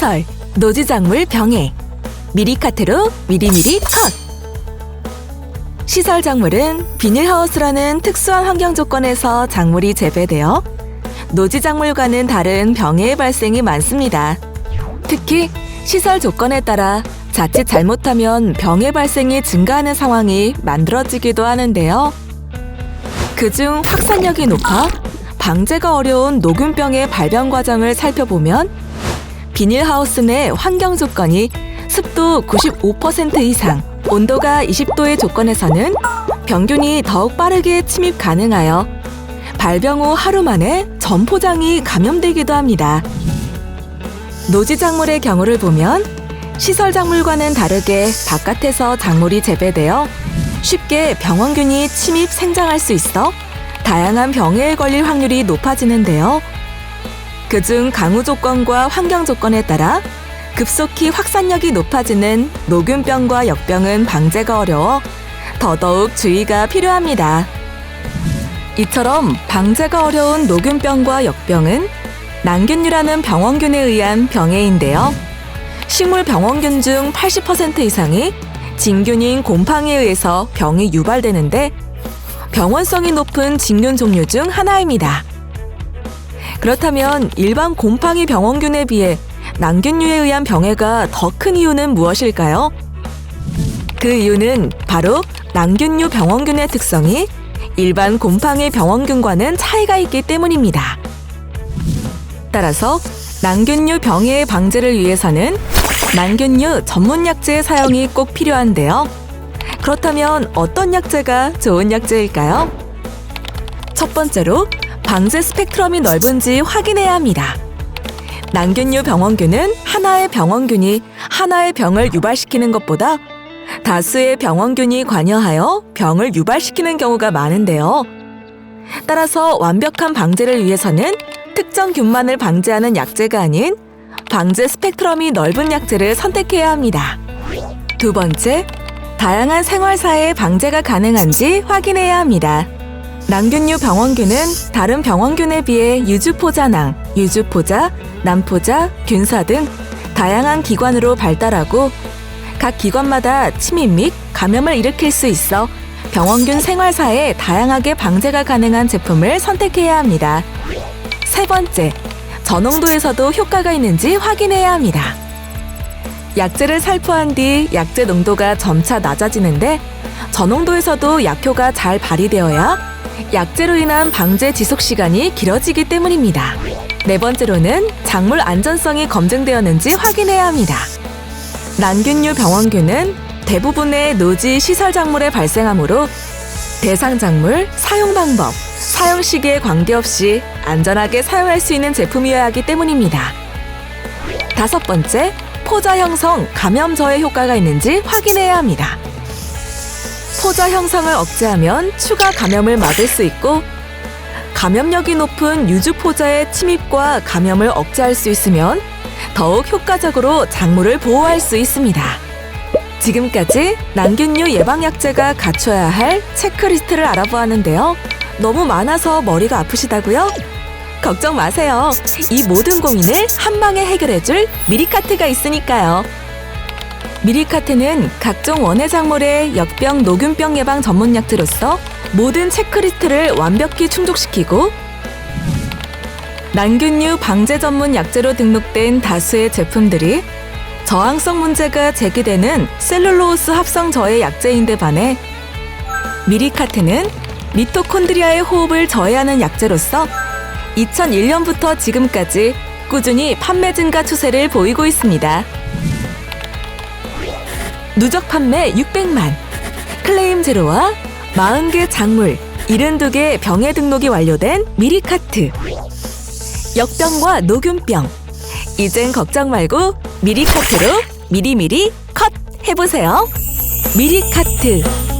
시설, 노지작물 병해, 미리카트로 미리미리 컷! 시설 작물은 비닐하우스라는 특수한 환경 조건에서 작물이 재배되어 노지작물과는 다른 병해의 발생이 많습니다. 특히 시설 조건에 따라 자칫 잘못하면 병해 발생이 증가하는 상황이 만들어지기도 하는데요. 그중 확산력이 높아 방제가 어려운 녹균병의 발병 과정을 살펴보면 비닐하우스 내 환경 조건이 습도 95% 이상, 온도가 20도의 조건에서는 병균이 더욱 빠르게 침입 가능하여 발병 후 하루 만에 전 포장이 감염되기도 합니다. 노지작물의 경우를 보면 시설 작물과는 다르게 바깥에서 작물이 재배되어 쉽게 병원균이 침입 생장할 수 있어 다양한 병해에 걸릴 확률이 높아지는데요. 그중 강우 조건과 환경 조건에 따라 급속히 확산력이 높아지는 녹균병과 역병은 방제가 어려워 더더욱 주의가 필요합니다. 이처럼 방제가 어려운 녹균병과 역병은 난균류라는 병원균에 의한 병해인데요. 식물 병원균 중 80% 이상이 진균인 곰팡이에 의해서 병이 유발되는데 병원성이 높은 진균 종류 중 하나입니다. 그렇다면 일반 곰팡이 병원균에 비해 난균류에 의한 병해가 더 큰 이유는 무엇일까요? 그 이유는 바로 난균류 병원균의 특성이 일반 곰팡이 병원균과는 차이가 있기 때문입니다. 따라서 난균류 병해의 방제를 위해서는 난균류 전문 약제의 사용이 꼭 필요한데요. 그렇다면 어떤 약제가 좋은 약제일까요? 첫 번째로 방제 스펙트럼이 넓은지 확인해야 합니다. 난균류 병원균은 하나의 병원균이 하나의 병을 유발시키는 것보다 다수의 병원균이 관여하여 병을 유발시키는 경우가 많은데요. 따라서 완벽한 방제를 위해서는 특정 균만을 방제하는 약제가 아닌 방제 스펙트럼이 넓은 약제를 선택해야 합니다. 두 번째, 다양한 생활사에 방제가 가능한지 확인해야 합니다. 난균류 병원균은 다른 병원균에 비해 유주포자낭, 유주포자, 난포자, 균사 등 다양한 기관으로 발달하고 각 기관마다 침입 및 감염을 일으킬 수 있어 병원균 생활사에 다양하게 방제가 가능한 제품을 선택해야 합니다. 세 번째, 저농도에서도 효과가 있는지 확인해야 합니다. 약제를 살포한 뒤 약제 농도가 점차 낮아지는데 저농도에서도 약효가 잘 발휘되어야 약제로 인한 방제 지속 시간이 길어지기 때문입니다. 네 번째로는 작물 안전성이 검증되었는지 확인해야 합니다. 난균류 병원균은 대부분의 노지 시설 작물에 발생하므로 대상 작물, 사용 방법, 사용 시기에 관계없이 안전하게 사용할 수 있는 제품이어야 하기 때문입니다. 다섯 번째, 포자 형성, 감염 저해 효과가 있는지 확인해야 합니다. 포자 형성을 억제하면 추가 감염을 막을 수 있고 감염력이 높은 유주포자의 침입과 감염을 억제할 수 있으면 더욱 효과적으로 작물을 보호할 수 있습니다. 지금까지 난균류 예방약제가 갖춰야 할 체크리스트를 알아보았는데요. 너무 많아서 머리가 아프시다고요? 걱정 마세요. 이 모든 고민을 한 방에 해결해줄 미리카트가 있으니까요. 미리카트는 각종 원예 작물의 역병, 녹균병 예방 전문 약제로서 모든 체크리스트를 완벽히 충족시키고 난균류 방제 전문 약제로 등록된 다수의 제품들이 저항성 문제가 제기되는 셀룰로스 합성 저해 약제인데 반해 미리카트는 미토콘드리아의 호흡을 저해하는 약제로서 2001년부터 지금까지 꾸준히 판매 증가 추세를 보이고 있습니다. 누적 판매 600만, 클레임 제로와 40개 작물, 72개 병해 등록이 완료된 미리카트. 역병과 녹균병, 이젠 걱정 말고 미리카트로 미리미리 컷 해보세요. 미리카트.